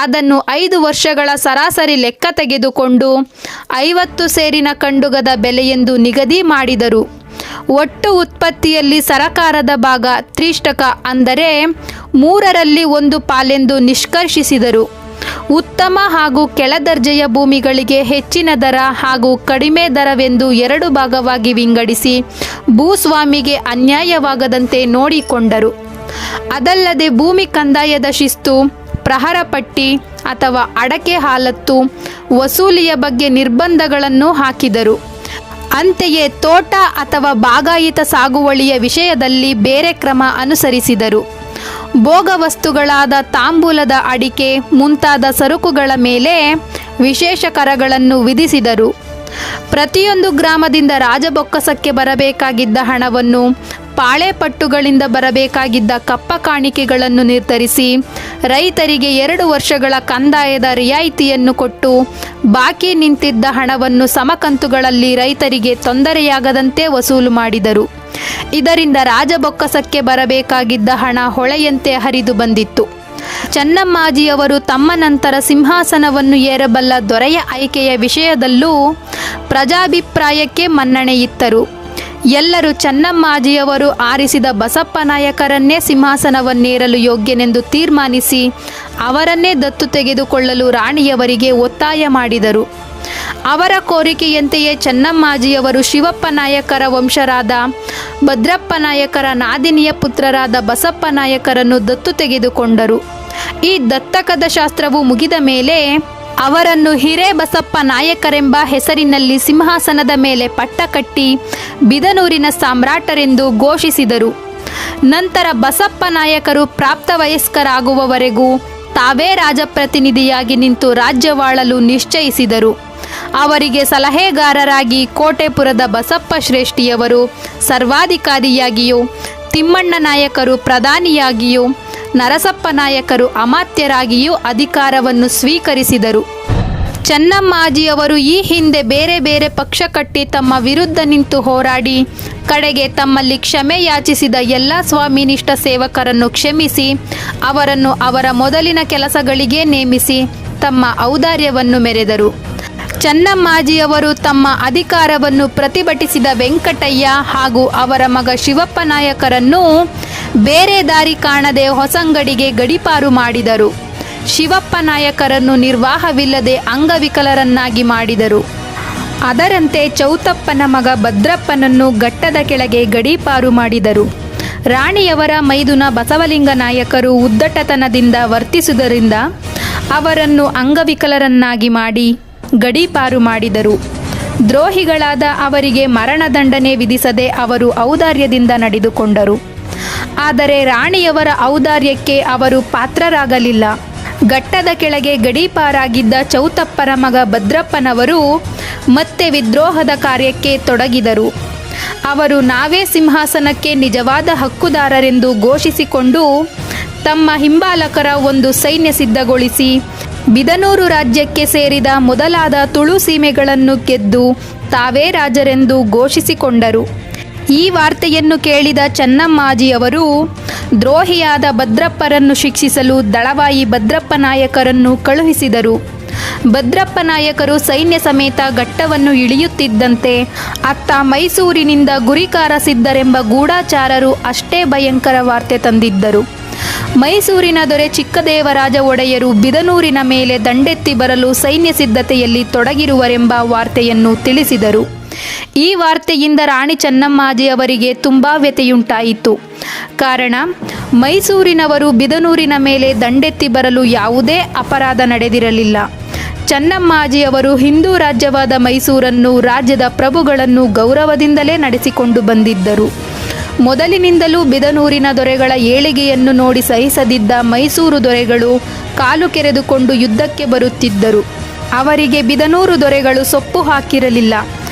ಅದನ್ನು 5 ವರ್ಷಗಳ ಸರಾಸರಿ ಲೆಕ್ಕ ತೆಗೆದುಕೊಂಡು 50 ಸೇರಿನ ಕಂಡುಗದ ಬೆಲೆಯೆಂದು ನಿಗದಿ ಮಾಡಿದರು. ಒಟ್ಟು ಉತ್ಪತ್ತಿಯಲ್ಲಿ ಸರಕಾರದ ಭಾಗ ತ್ರಿಷ್ಟಕ ಅಂದರೆ 3ರಲ್ಲಿ 1 ಪಾಲೆಂದು ನಿಷ್ಕರ್ಷಿಸಿದರು. ಉತ್ತಮ ಹಾಗೂ ಕೆಳದರ್ಜೆಯ ಭೂಮಿಗಳಿಗೆ ಹೆಚ್ಚಿನ ದರ ಹಾಗೂ ಕಡಿಮೆ ದರವೆಂದು 2 ಭಾಗವಾಗಿ ವಿಂಗಡಿಸಿ ಭೂಸ್ವಾಮಿಗೆ ಅನ್ಯಾಯವಾಗದಂತೆ ನೋಡಿಕೊಂಡರು. ಅದಲ್ಲದೆ ಭೂಮಿ ಕಂದಾಯದ ಶಿಸ್ತು, ಪ್ರಹರ ಪಟ್ಟಿ ಅಥವಾ ಅಡಕೆ ಹಾಲತ್ತು ವಸೂಲಿಯ ಬಗ್ಗೆ ನಿರ್ಬಂಧಗಳನ್ನು ಹಾಕಿದರು. ಅಂತೆಯೇ ತೋಟ ಅಥವಾ ಬಾಗಾಯಿತ ಸಾಗುವಳಿಯ ವಿಷಯದಲ್ಲಿ ಬೇರೆ ಕ್ರಮ ಅನುಸರಿಸಿದರು. ಭೋಗ ವಸ್ತುಗಳಾದ ತಾಂಬೂಲದ ಅಡಿಕೆ ಮುಂತಾದ ಸರಕುಗಳ ಮೇಲೆ ವಿಶೇಷ ಕರಗಳನ್ನು ವಿಧಿಸಿದರು. ಪ್ರತಿಯೊಂದು ಗ್ರಾಮದಿಂದ ರಾಜಬೊಕ್ಕಸಕ್ಕೆ ಬರಬೇಕಾಗಿದ್ದ ಹಣವನ್ನು, ಪಾಳೆಪಟ್ಟುಗಳಿಂದ ಬರಬೇಕಾಗಿದ್ದ ಕಪ್ಪ ಕಾಣಿಕೆಗಳನ್ನು ನಿರ್ಧರಿಸಿ ರೈತರಿಗೆ 2 ವರ್ಷಗಳ ಕಂದಾಯದ ರಿಯಾಯಿತಿಯನ್ನು ಕೊಟ್ಟು ಬಾಕಿ ನಿಂತಿದ್ದ ಹಣವನ್ನು ಸಮಕಂತುಗಳಲ್ಲಿ ರೈತರಿಗೆ ತೊಂದರೆಯಾಗದಂತೆ ವಸೂಲು ಮಾಡಿದರು. ಇದರಿಂದ ರಾಜಬೊಕ್ಕಸಕ್ಕೆ ಬರಬೇಕಾಗಿದ್ದ ಹಣ ಹೊಳೆಯಂತೆ ಹರಿದು ಬಂದಿತ್ತು. ಚೆನ್ನಮ್ಮಾಜಿಯವರು ತಮ್ಮ ನಂತರ ಸಿಂಹಾಸನವನ್ನು ಏರಬಲ್ಲ ದೊರೆಯ ಆಯ್ಕೆಯ ವಿಷಯದಲ್ಲೂ ಪ್ರಜಾಭಿಪ್ರಾಯಕ್ಕೆ ಮನ್ನಣೆಯಿತ್ತರು. ಎಲ್ಲರೂ ಚೆನ್ನಮ್ಮಾಜಿಯವರು ಆರಿಸಿದ ಬಸಪ್ಪ ನಾಯಕರನ್ನೇ ಸಿಂಹಾಸನವನ್ನೇರಲು ಯೋಗ್ಯನೆಂದು ತೀರ್ಮಾನಿಸಿ ಅವರನ್ನೇ ದತ್ತು ತೆಗೆದುಕೊಳ್ಳಲು ರಾಣಿಯವರಿಗೆ ಒತ್ತಾಯ ಮಾಡಿದರು. ಅವರ ಕೋರಿಕೆಯಂತೆಯೇ ಚೆನ್ನಮ್ಮಾಜಿಯವರು ಶಿವಪ್ಪ ನಾಯಕರ ವಂಶರಾದ ಭದ್ರಪ್ಪ ನಾಯಕರ ನಾದಿನಿಯ ಪುತ್ರರಾದ ಬಸಪ್ಪ ನಾಯಕರನ್ನು ದತ್ತು ತೆಗೆದುಕೊಂಡರು. ಈ ದತ್ತಕದ ಶಾಸ್ತ್ರವು ಮುಗಿದ ಮೇಲೆ ಅವರನ್ನು ಹಿರೇಬಸಪ್ಪ ನಾಯಕರೆಂಬ ಹೆಸರಿನಲ್ಲಿ ಸಿಂಹಾಸನದ ಮೇಲೆ ಪಟ್ಟ ಕಟ್ಟಿ ಬಿದನೂರಿನ ಸಾಮ್ರಾಟರೆಂದು ಘೋಷಿಸಿದರು. ನಂತರ ಬಸಪ್ಪ ನಾಯಕರು ಪ್ರಾಪ್ತವಯಸ್ಕರಾಗುವವರೆಗೂ ತಾವೇ ರಾಜಪ್ರತಿನಿಧಿಯಾಗಿ ನಿಂತು ರಾಜ್ಯವಾಳಲು ನಿಶ್ಚಯಿಸಿದರು. ಅವರಿಗೆ ಸಲಹೆಗಾರರಾಗಿ ಕೋಟೆಪುರದ ಬಸಪ್ಪ ಶ್ರೇಷ್ಠಿಯವರು ಸರ್ವಾಧಿಕಾರಿಯಾಗಿಯೂ, ತಿಮ್ಮಣ್ಣ ನಾಯಕರು ಪ್ರಧಾನಿಯಾಗಿಯೂ, ನರಸಪ್ಪ ನಾಯಕರು ಅಮಾತ್ಯರಾಗಿಯೂ ಅಧಿಕಾರವನ್ನು ಸ್ವೀಕರಿಸಿದರು. ಚೆನ್ನಮ್ಮಾಜಿಯವರು ಈ ಹಿಂದೆ ಬೇರೆ ಬೇರೆ ಪಕ್ಷ ಕಟ್ಟಿ ತಮ್ಮ ವಿರುದ್ಧ ನಿಂತು ಹೋರಾಡಿ ಕಡೆಗೆ ತಮ್ಮಲ್ಲಿ ಕ್ಷಮೆ ಯಾಚಿಸಿದ ಎಲ್ಲ ಸ್ವಾಮಿನಿಷ್ಠ ಸೇವಕರನ್ನು ಕ್ಷಮಿಸಿ ಅವರನ್ನು ಅವರ ಮೊದಲಿನ ಕೆಲಸಗಳಿಗೆ ನೇಮಿಸಿ ತಮ್ಮ ಔದಾರ್ಯವನ್ನು ಮೆರೆದರು. ಚೆನ್ನಮ್ಮಾಜಿಯವರು ತಮ್ಮ ಅಧಿಕಾರವನ್ನು ಪ್ರತಿಭಟಿಸಿದ ವೆಂಕಟಯ್ಯ ಹಾಗೂ ಅವರ ಮಗ ಶಿವಪ್ಪ ನಾಯಕರನ್ನು ಬೇರೆ ದಾರಿ ಕಾಣದೆ ಹೊಸಂಗಡಿಗೆ ಗಡೀಪಾರು ಮಾಡಿದರು. ಶಿವಪ್ಪ ನಾಯಕರನ್ನು ನಿರ್ವಾಹವಿಲ್ಲದೆ ಅಂಗವಿಕಲರನ್ನಾಗಿ ಮಾಡಿದರು. ಅದರಂತೆ ಚೌತಪ್ಪನ ಮಗ ಭದ್ರಪ್ಪನನ್ನು ಘಟ್ಟದ ಕೆಳಗೆ ಗಡೀಪಾರು ಮಾಡಿದರು. ರಾಣಿಯವರ ಮೈದುನ ಬಸವಲಿಂಗ ನಾಯಕರು ಉದ್ದಟತನದಿಂದ ವರ್ತಿಸುವುದರಿಂದ ಅವರನ್ನು ಅಂಗವಿಕಲರನ್ನಾಗಿ ಮಾಡಿ ಗಡೀಪಾರು ಮಾಡಿದರು. ದ್ರೋಹಿಗಳಾದ ಅವರಿಗೆ ಮರಣದಂಡನೆ ವಿಧಿಸದೆ ಅವರು ಔದಾರ್ಯದಿಂದ ನಡೆದುಕೊಂಡರು. ಆದರೆ ರಾಣಿಯವರ ಔದಾರ್ಯಕ್ಕೆ ಅವರು ಪಾತ್ರರಾಗಲಿಲ್ಲ. ಘಟ್ಟದ ಕೆಳಗೆ ಗಡೀಪಾರಾಗಿದ್ದ ಚೌತಪ್ಪನ ಮಗ ಭದ್ರಪ್ಪನವರು ಮತ್ತೆ ವಿದ್ರೋಹದ ಕಾರ್ಯಕ್ಕೆ ತೊಡಗಿದರು. ಅವರು ನಾವೇ ಸಿಂಹಾಸನಕ್ಕೆ ನಿಜವಾದ ಹಕ್ಕುದಾರರೆಂದು ಘೋಷಿಸಿಕೊಂಡು ತಮ್ಮ ಹಿಂಬಾಲಕರ ಒಂದು ಸೈನ್ಯ ಸಿದ್ಧಗೊಳಿಸಿ ಬಿದನೂರು ರಾಜ್ಯಕ್ಕೆ ಸೇರಿದ ಮೊದಲಾದ ತುಳು ಸೀಮೆಗಳನ್ನು ಗೆದ್ದು ತಾವೇ ರಾಜರೆಂದು ಘೋಷಿಸಿಕೊಂಡರು. ಈ ವಾರ್ತೆಯನ್ನು ಕೇಳಿದ ಚೆನ್ನಮ್ಮಾಜಿಯವರು ದ್ರೋಹಿಯಾದ ಭದ್ರಪ್ಪರನ್ನು ಶಿಕ್ಷಿಸಲು ದಳವಾಯಿ ಭದ್ರಪ್ಪ ನಾಯಕರನ್ನು ಕಳುಹಿಸಿದರು. ಭದ್ರಪ್ಪ ನಾಯಕರು ಸೈನ್ಯ ಸಮೇತ ಘಟ್ಟವನ್ನು ಇಳಿಯುತ್ತಿದ್ದಂತೆ ಅತ್ತ ಮೈಸೂರಿನಿಂದ ಗುರಿಕಾರ ಸಿದ್ಧರೆಂಬ ಗೂಢಚಾರರು ಅಷ್ಟೇ ಭಯಂಕರ ವಾರ್ತೆ ತಂದಿದ್ದರು. ಮೈಸೂರಿನ ದೊರೆ ಚಿಕ್ಕದೇವರಾಜ ಒಡೆಯರು ಬಿದನೂರಿನ ಮೇಲೆ ದಂಡೆತ್ತಿ ಬರಲು ಸೈನ್ಯ ಸಿದ್ಧತೆಯಲ್ಲಿ ತೊಡಗಿರುವರೆಂಬ ವಾರ್ತೆಯನ್ನು ತಿಳಿಸಿದರು. ಈ ವಾರ್ತೆಯಿಂದ ರಾಣಿ ಚೆನ್ನಮ್ಮಾಜಿ ಅವರಿಗೆ ತುಂಬ ವ್ಯಥೆಯುಂಟಾಯಿತು. ಕಾರಣ ಮೈಸೂರಿನವರು ಬಿದನೂರಿನ ಮೇಲೆ ದಂಡೆತ್ತಿ ಬರಲು ಯಾವುದೇ ಅಪರಾಧ ನಡೆದಿರಲಿಲ್ಲ. ಚೆನ್ನಮ್ಮಾಜಿಯವರು ಹಿಂದೂ ರಾಜ್ಯವಾದ ಮೈಸೂರನ್ನು ರಾಜ್ಯದ ಪ್ರಭುಗಳನ್ನು ಗೌರವದಿಂದಲೇ ನಡೆಸಿಕೊಂಡು ಬಂದಿದ್ದರು. ಮೊದಲಿನಿಂದಲೂ ಬಿದನೂರಿನ ದೊರೆಗಳ ಏಳಿಗೆಯನ್ನು ನೋಡಿ ಸಹಿಸದಿದ್ದ ಮೈಸೂರು ದೊರೆಗಳು ಕಾಲು ಕೆರೆದುಕೊಂಡು ಯುದ್ಧಕ್ಕೆ ಬರುತ್ತಿದ್ದರು. ಅವರಿಗೆ ಬಿದನೂರು ದೊರೆಗಳು ಸೊಪ್ಪು ಹಾಕಿರಲಿಲ್ಲ.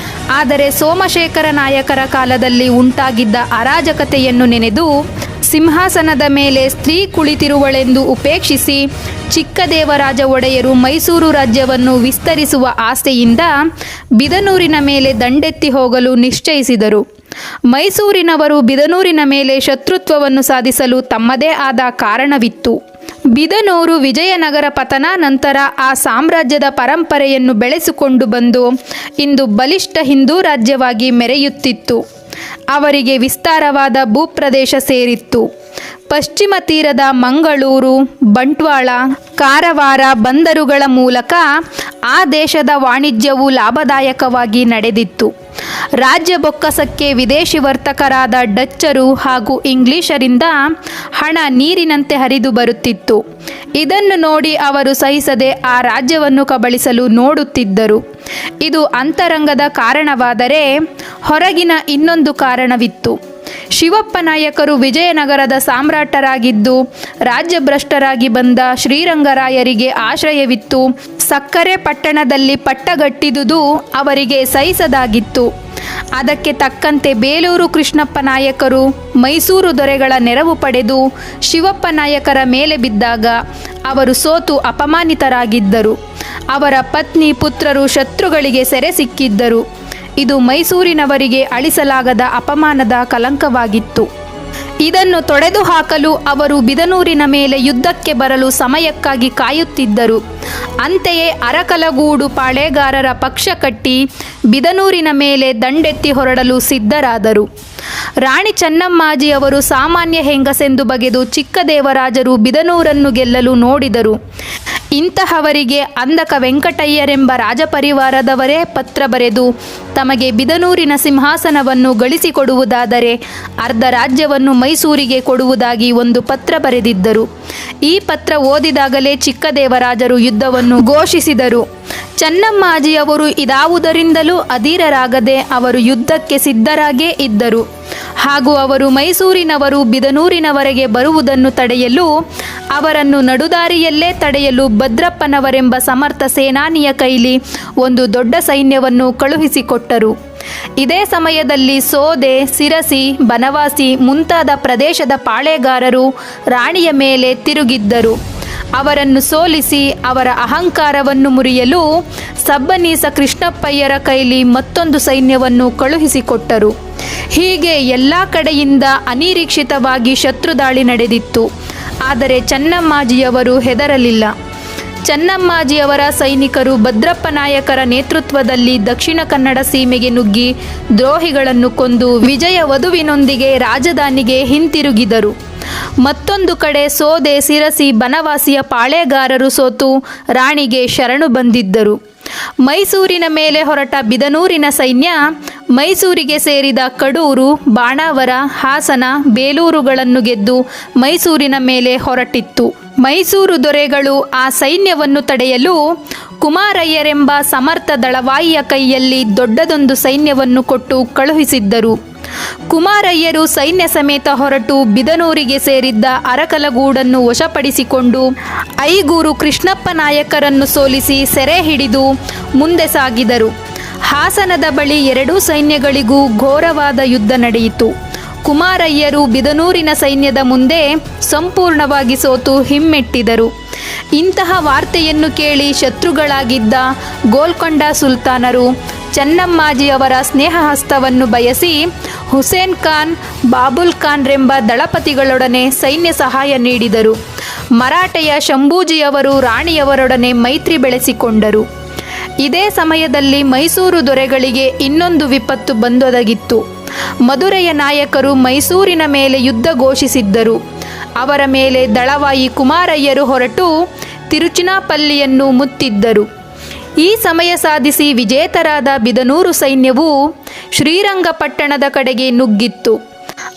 ಆದರೆ ಸೋಮಶೇಖರ ನಾಯಕರ ಕಾಲದಲ್ಲಿ ಉಂಟಾಗಿದ್ದ ಅರಾಜಕತೆಯನ್ನು ನೆನೆದು ಸಿಂಹಾಸನದ ಮೇಲೆ ಸ್ತ್ರೀ ಕುಳಿತಿರುವಳೆಂದು ಉಪೇಕ್ಷಿಸಿ ಚಿಕ್ಕದೇವರಾಜ ಒಡೆಯರು ಮೈಸೂರು ರಾಜ್ಯವನ್ನು ವಿಸ್ತರಿಸುವ ಆಸೆಯಿಂದ ಬಿದನೂರಿನ ಮೇಲೆ ದಂಡೆತ್ತಿ ಹೋಗಲು ನಿಶ್ಚಯಿಸಿದರು. ಮೈಸೂರಿನವರು ಬಿದನೂರಿನ ಮೇಲೆ ಶತ್ರುತ್ವವನ್ನು ಸಾಧಿಸಲು ತಮ್ಮದೇ ಆದ ಕಾರಣವಿತ್ತು. ಬಿದನೂರು ವಿಜಯನಗರ ಪತನ ನಂತರ ಆ ಸಾಮ್ರಾಜ್ಯದ ಪರಂಪರೆಯನ್ನು ಬೆಳೆಸಿಕೊಂಡು ಬಂದು ಇಂದು ಬಲಿಷ್ಠ ಹಿಂದೂ ರಾಜ್ಯವಾಗಿ ಮೆರೆಯುತ್ತಿತ್ತು. ಅವರಿಗೆ ವಿಸ್ತಾರವಾದ ಭೂಪ್ರದೇಶ ಸೇರಿತ್ತು. ಪಶ್ಚಿಮ ತೀರದ ಮಂಗಳೂರು, ಬಂಟ್ವಾಳ, ಕಾರವಾರ ಬಂದರುಗಳ ಮೂಲಕ ಆ ದೇಶದ ವಾಣಿಜ್ಯವು ಲಾಭದಾಯಕವಾಗಿ ನಡೆದಿತ್ತು. ರಾಜ್ಯ ಬೊಕ್ಕಸಕ್ಕೆ ವಿದೇಶಿ ವರ್ತಕರಾದ ಡಚ್ಚರು ಹಾಗೂ ಇಂಗ್ಲಿಷರಿಂದ ಹಣ ನೀರಿನಂತೆ ಹರಿದು ಬರುತ್ತಿತ್ತು. ಇದನ್ನು ನೋಡಿ ಅವರು ಸಹಿಸದೆ ಆ ರಾಜ್ಯವನ್ನು ಕಬಳಿಸಲು ನೋಡುತ್ತಿದ್ದರು. ಇದು ಅಂತರಂಗದ ಕಾರಣವಾದರೆ ಹೊರಗಿನ ಇನ್ನೊಂದು ಕಾರಣವಿತ್ತು. ಶಿವಪ್ಪ ನಾಯಕರು ವಿಜಯನಗರದ ಸಾಮ್ರಾಟರಾಗಿದ್ದು ರಾಜ್ಯಭ್ರಷ್ಟರಾಗಿ ಬಂದ ಶ್ರೀರಂಗರಾಯರಿಗೆ ಆಶ್ರಯವಿತ್ತು. ಸಕ್ಕರೆ ಪಟ್ಟಣದಲ್ಲಿ ಪಟ್ಟಗಟ್ಟಿದುದು ಅವರಿಗೆ ಸಹಿಸದಾಗಿತ್ತು. ಅದಕ್ಕೆ ತಕ್ಕಂತೆ ಬೇಲೂರು ಕೃಷ್ಣಪ್ಪ ನಾಯಕರು ಮೈಸೂರು ದೊರೆಗಳ ನೆರವು ಪಡೆದು ಶಿವಪ್ಪ ನಾಯಕರ ಮೇಲೆ ಬಿದ್ದಾಗ ಅವರು ಸೋತು ಅಪಮಾನಿತರಾಗಿದ್ದರು. ಅವರ ಪತ್ನಿ ಪುತ್ರರು ಶತ್ರುಗಳಿಗೆ ಸೆರೆ ಸಿಕ್ಕಿದ್ದರು. ಇದು ಮೈಸೂರಿನವರಿಗೆ ಅಳಿಸಲಾಗದ ಅಪಮಾನದ ಕಲಂಕವಾಗಿತ್ತು. ಇದನ್ನು ತೊಡೆದು ಹಾಕಲು ಅವರು ಬಿದನೂರಿನ ಮೇಲೆ ಯುದ್ಧಕ್ಕೆ ಬರಲು ಸಮಯಕ್ಕಾಗಿ ಕಾಯುತ್ತಿದ್ದರು. ಅಂತೆಯೇ ಅರಕಲಗೂಡು ಪಾಳೆಗಾರರ ಪಕ್ಷ ಕಟ್ಟಿ ಬಿದನೂರಿನ ಮೇಲೆ ದಂಡೆತ್ತಿ ಹೊರಡಲು ಸಿದ್ಧರಾದರು. ರಾಣಿ ಚೆನ್ನಮ್ಮಾಜಿ ಅವರು ಸಾಮಾನ್ಯ ಹೆಂಗಸೆಂದು ಬಗೆದು ಚಿಕ್ಕದೇವರಾಜರು ಬಿದನೂರನ್ನು ಗೆಲ್ಲಲು ನೋಡಿದರು. ಇಂತಹವರಿಗೆ ಅಂದಕ ವೆಂಕಟಯ್ಯರೆಂಬ ರಾಜಪರಿವಾರದವರೇ ಪತ್ರ ಬರೆದು ತಮಗೆ ಬಿದನೂರಿನ ಸಿಂಹಾಸನವನ್ನು ಗಳಿಸಿಕೊಡುವುದಾದರೆ ಅರ್ಧ ರಾಜ್ಯವನ್ನು ಮೈಸೂರಿಗೆ ಕೊಡುವುದಾಗಿ ಒಂದು ಪತ್ರ ಬರೆದಿದ್ದರು. ಈ ಪತ್ರ ಓದಿದಾಗಲೇ ಚಿಕ್ಕದೇವರಾಜರು ಯುದ್ಧವನ್ನು ಘೋಷಿಸಿದರು. ಚೆನ್ನಮ್ಮಾಜಿಯವರು ಇದಾವುದರಿಂದಲೂ ಅಧೀರರಾಗದೆ ಅವರು ಯುದ್ಧಕ್ಕೆ ಸಿದ್ಧರಾಗೇ ಇದ್ದರು. ಹಾಗೂ ಅವರು ಮೈಸೂರಿನವರು ಬಿದನೂರಿನವರೆಗೆ ಬರುವುದನ್ನು ತಡೆಯಲು, ಅವರನ್ನು ನಡುದಾರಿಯಲ್ಲೇ ತಡೆಯಲು ಭದ್ರಪ್ಪನವರೆಂಬ ಸಮರ್ಥ ಸೇನಾನಿಯ ಕೈಲಿ ಒಂದು ದೊಡ್ಡ ಸೈನ್ಯವನ್ನು ಕಳುಹಿಸಿಕೊಟ್ಟರು. ಇದೇ ಸಮಯದಲ್ಲಿ ಸೋದೆ, ಸಿರಸಿ, ಬನವಾಸಿ ಮುಂತಾದ ಪ್ರದೇಶದ ಪಾಳೆಗಾರರು ರಾಣಿಯ ಮೇಲೆ ತಿರುಗಿದ್ದರು. ಅವರನ್ನು ಸೋಲಿಸಿ ಅವರ ಅಹಂಕಾರವನ್ನು ಮುರಿಯಲು ಸಬ್ಬನೀಸ ಕೃಷ್ಣಪ್ಪಯ್ಯರ ಕೈಲಿ ಮತ್ತೊಂದು ಸೈನ್ಯವನ್ನು ಕಳುಹಿಸಿಕೊಟ್ಟರು. ಹೀಗೆ ಎಲ್ಲ ಕಡೆಯಿಂದ ಅನಿರೀಕ್ಷಿತವಾಗಿ ಶತ್ರುದಾಳಿ ನಡೆದಿತ್ತು. ಆದರೆ ಚೆನ್ನಮ್ಮಾಜಿಯವರು ಹೆದರಲಿಲ್ಲ. ಚೆನ್ನಮ್ಮಾಜಿಯವರ ಸೈನಿಕರು ಭದ್ರಪ್ಪ ನಾಯಕರ ನೇತೃತ್ವದಲ್ಲಿ ದಕ್ಷಿಣ ಕನ್ನಡ ಸೀಮೆಗೆ ನುಗ್ಗಿ ದ್ರೋಹಿಗಳನ್ನು ಕೊಂದು ವಿಜಯ ವಧುವಿನೊಂದಿಗೆ ರಾಜಧಾನಿಗೆ ಹಿಂತಿರುಗಿದರು. ಮತ್ತೊಂದು ಕಡೆ ಸೋದೆ, ಸಿರಸಿ, ಬನವಾಸಿಯ ಪಾಳೆಗಾರರು ಸೋತು ರಾಣಿಗೆ ಶರಣು ಬಂದಿದ್ದರು. ಮೈಸೂರಿನ ಮೇಲೆ ಹೊರಟ ಬಿದನೂರಿನ ಸೈನ್ಯ ಮೈಸೂರಿಗೆ ಸೇರಿದ ಕಡೂರು, ಬಾಣಾವರ, ಹಾಸನ, ಬೇಲೂರುಗಳನ್ನು ಗೆದ್ದು ಮೈಸೂರಿನ ಮೇಲೆ ಹೊರಟಿತ್ತು. ಮೈಸೂರು ದೊರೆಗಳು ಆ ಸೈನ್ಯವನ್ನು ತಡೆಯಲು ಕುಮಾರಯ್ಯರೆಂಬ ಸಮರ್ಥ ದಳವಾಯಿಯ ಕೈಯಲ್ಲಿ ದೊಡ್ಡದೊಂದು ಸೈನ್ಯವನ್ನು ಕೊಟ್ಟು ಕಳುಹಿಸಿದ್ದರು. ಕುಮಾರಯ್ಯರು ಸೈನ್ಯ ಸಮೇತ ಹೊರಟು ಬಿದನೂರಿಗೆ ಸೇರಿದ್ದ ಅರಕಲಗೂಡನ್ನು ವಶಪಡಿಸಿಕೊಂಡು ಐಗೂರು ಕೃಷ್ಣಪ್ಪ ನಾಯಕರನ್ನು ಸೋಲಿಸಿ ಸೆರೆ ಹಿಡಿದು ಮುಂದೆ ಸಾಗಿದರು. ಹಾಸನದ ಬಳಿ ಎರಡೂ ಸೈನ್ಯಗಳಿಗೂ ಘೋರವಾದ ಯುದ್ಧ ನಡೆಯಿತು. ಕುಮಾರಯ್ಯರು ಬಿದನೂರಿನ ಸೈನ್ಯದ ಮುಂದೆ ಸಂಪೂರ್ಣವಾಗಿ ಸೋತು ಹಿಮ್ಮೆಟ್ಟಿದರು. ಇಂತಹ ವಾರ್ತೆಯನ್ನು ಕೇಳಿ ಶತ್ರುಗಳಾಗಿದ್ದ ಗೋಲ್ಕೊಂಡ ಸುಲ್ತಾನರು ಚೆನ್ನಮ್ಮಾಜಿಯವರ ಸ್ನೇಹಹಸ್ತವನ್ನು ಬಯಸಿ ಹುಸೇನ್ ಖಾನ್, ಬಾಬುಲ್ ಖಾನ್ರೆಂಬ ದಳಪತಿಗಳೊಡನೆ ಸೈನ್ಯ ಸಹಾಯ ನೀಡಿದರು. ಮರಾಠೆಯ ಶಂಭೂಜಿಯವರು ರಾಣಿಯವರೊಡನೆ ಮೈತ್ರಿ ಬೆಳೆಸಿಕೊಂಡರು. ಇದೇ ಸಮಯದಲ್ಲಿ ಮೈಸೂರು ದೊರೆಗಳಿಗೆ ಇನ್ನೊಂದು ವಿಪತ್ತು ಬಂದೊದಗಿತ್ತು. ಮಧುರೆಯ ನಾಯಕರು ಮೈಸೂರಿನ ಮೇಲೆ ಯುದ್ಧ ಘೋಷಿಸಿದ್ದರು. ಅವರ ಮೇಲೆ ದಳವಾಯಿ ಕುಮಾರಯ್ಯರು ಹೊರಟು ತಿರುಚಿನಾಪಲ್ಲಿಯನ್ನು ಮುತ್ತಿದ್ದರು. ಈ ಸಮಯ ಸಾಧಿಸಿ ವಿಜೇತರಾದ ಬಿದನೂರು ಸೈನ್ಯವು ಶ್ರೀರಂಗಪಟ್ಟಣದ ಕಡೆಗೆ ನುಗ್ಗಿತ್ತು.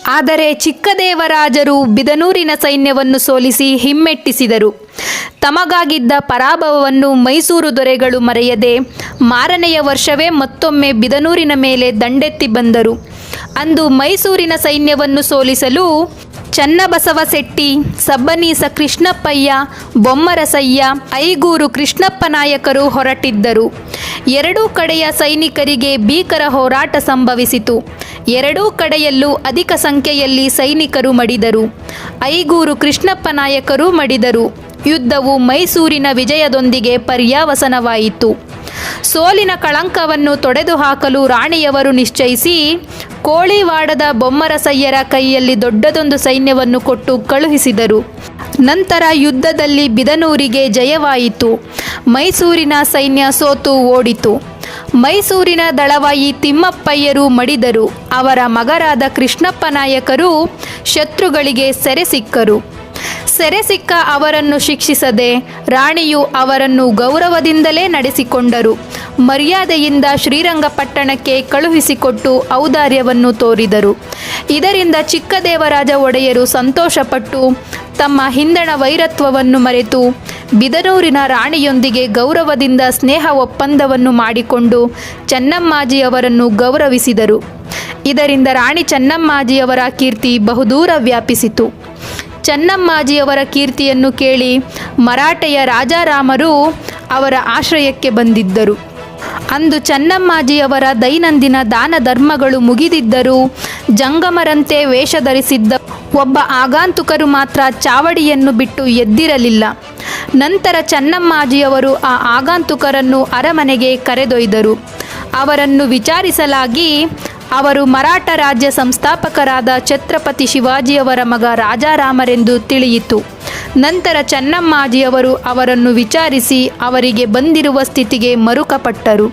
ಆದರೆ ಚಿಕ್ಕದೇವರಾಜರು ಬಿದನೂರಿನ ಸೈನ್ಯವನ್ನು ಸೋಲಿಸಿ ಹಿಮ್ಮೆಟ್ಟಿಸಿದರು. ತಮಗಾಗಿದ್ದ ಪರಾಭವವನ್ನು ಮೈಸೂರು ದೊರೆಗಳು ಮರೆಯದೆ ಮಾರನೆಯ ವರ್ಷವೇ ಮತ್ತೊಮ್ಮೆ ಬಿದನೂರಿನ ಮೇಲೆ ದಂಡೆತ್ತಿ ಬಂದರು. ಅಂದು ಮೈಸೂರಿನ ಸೈನ್ಯವನ್ನು ಸೋಲಿಸಲು ಚನ್ನಬಸವ ಶೆಟ್ಟಿ, ಸಬ್ಬನೀಸ ಕೃಷ್ಣಪ್ಪಯ್ಯ, ಬೊಮ್ಮರಸಯ್ಯ, ಐಗೂರು ಕೃಷ್ಣಪ್ಪ ನಾಯಕರು ಹೊರಟಿದ್ದರು. ಎರಡೂ ಕಡೆಯ ಸೈನಿಕರಿಗೆ ಭೀಕರ ಹೋರಾಟ ಸಂಭವಿಸಿತು. ಎರಡೂ ಕಡೆಯಲ್ಲೂ ಅಧಿಕ ಸಂಖ್ಯೆಯಲ್ಲಿ ಸೈನಿಕರು ಮಡಿದರು. ಐಗೂರು ಕೃಷ್ಣಪ್ಪ ನಾಯಕರು ಮಡಿದರು. ಯುದ್ಧವು ಮೈಸೂರಿನ ವಿಜಯದೊಂದಿಗೆ ಪರ್ಯಾವಸನವಾಯಿತು. ಸೋಲಿನ ಕಳಂಕವನ್ನು ತೊಡೆದುಹಾಕಲು ರಾಣಿಯವರು ನಿಶ್ಚಯಿಸಿ ಕೋಳಿವಾಡದ ಬೊಮ್ಮರಸಯ್ಯರ ಕೈಯಲ್ಲಿ ದೊಡ್ಡದೊಂದು ಸೈನ್ಯವನ್ನು ಕೊಟ್ಟು ಕಳುಹಿಸಿದರು. ನಂತರ ಯುದ್ಧದಲ್ಲಿ ಬಿದನೂರಿಗೆ ಜಯವಾಯಿತು. ಮೈಸೂರಿನ ಸೈನ್ಯ ಸೋತು ಓಡಿತು. ಮೈಸೂರಿನ ದಳವಾಯಿ ತಿಮ್ಮಪ್ಪಯ್ಯರು ಮಡಿದರು. ಅವರ ಮಗರಾದ ಕೃಷ್ಣಪ್ಪ ನಾಯಕರು ಶತ್ರುಗಳಿಗೆ ಸೆರೆ ಸಿಕ್ಕರು. ಸೆರೆ ಸಿಕ್ಕ ಅವರನ್ನು ಶಿಕ್ಷಿಸದೆ ರಾಣಿಯು ಅವರನ್ನು ಗೌರವದಿಂದಲೇ ನಡೆಸಿಕೊಂಡರು. ಮರ್ಯಾದೆಯಿಂದ ಶ್ರೀರಂಗಪಟ್ಟಣಕ್ಕೆ ಕಳುಹಿಸಿಕೊಟ್ಟು ಔದಾರ್ಯವನ್ನು ತೋರಿದರು. ಇದರಿಂದ ಚಿಕ್ಕದೇವರಾಜ ಒಡೆಯರು ಸಂತೋಷಪಟ್ಟು ತಮ್ಮ ಹಿಂದಣ ವೈರತ್ವವನ್ನು ಮರೆತು ಬಿದನೂರಿನ ರಾಣಿಯೊಂದಿಗೆ ಗೌರವದಿಂದ ಸ್ನೇಹ ಒಪ್ಪಂದವನ್ನು ಮಾಡಿಕೊಂಡು ಚೆನ್ನಮ್ಮಾಜಿಯವರನ್ನು ಗೌರವಿಸಿದರು. ಇದರಿಂದ ರಾಣಿ ಚೆನ್ನಮ್ಮಾಜಿಯವರ ಕೀರ್ತಿ ಬಹುದೂರ ವ್ಯಾಪಿಸಿತು. ಚೆನ್ನಮ್ಮಾಜಿಯವರ ಕೀರ್ತಿಯನ್ನು ಕೇಳಿ ಮರಾಠೆಯ ರಾಜಾರಾಮರು ಅವರ ಆಶ್ರಯಕ್ಕೆ ಬಂದಿದ್ದರು. ಅಂದು ಚೆನ್ನಮ್ಮಾಜಿಯವರ ದೈನಂದಿನ ದಾನ ಧರ್ಮಗಳು ಮುಗಿದಿದ್ದರೂ ಜಂಗಮರಂತೆ ವೇಷ ಧರಿಸಿದ್ದ ಒಬ್ಬ ಆಗಾಂತುಕರು ಮಾತ್ರ ಚಾವಡಿಯನ್ನು ಬಿಟ್ಟು ಎದ್ದಿರಲಿಲ್ಲ. ನಂತರ ಚೆನ್ನಮ್ಮಾಜಿಯವರು ಆ ಆಗಾಂತುಕರನ್ನು ಅರಮನೆಗೆ ಕರೆದೊಯ್ದರು. ಅವರನ್ನು ವಿಚಾರಿಸಲಾಗಿ ಅವರು ಮರಾಠ ರಾಜ್ಯ ಸಂಸ್ಥಾಪಕರಾದ ಛತ್ರಪತಿ ಶಿವಾಜಿಯವರ ಮಗ ರಾಜಾರಾಮರೆಂದು ತಿಳಿಯಿತು. ನಂತರ ಚೆನ್ನಮ್ಮಾಜಿಯವರು ಅವರನ್ನು ವಿಚಾರಿಸಿ ಅವರಿಗೆ ಬಂದಿರುವ ಸ್ಥಿತಿಗೆ ಮರುಕಪಟ್ಟರು.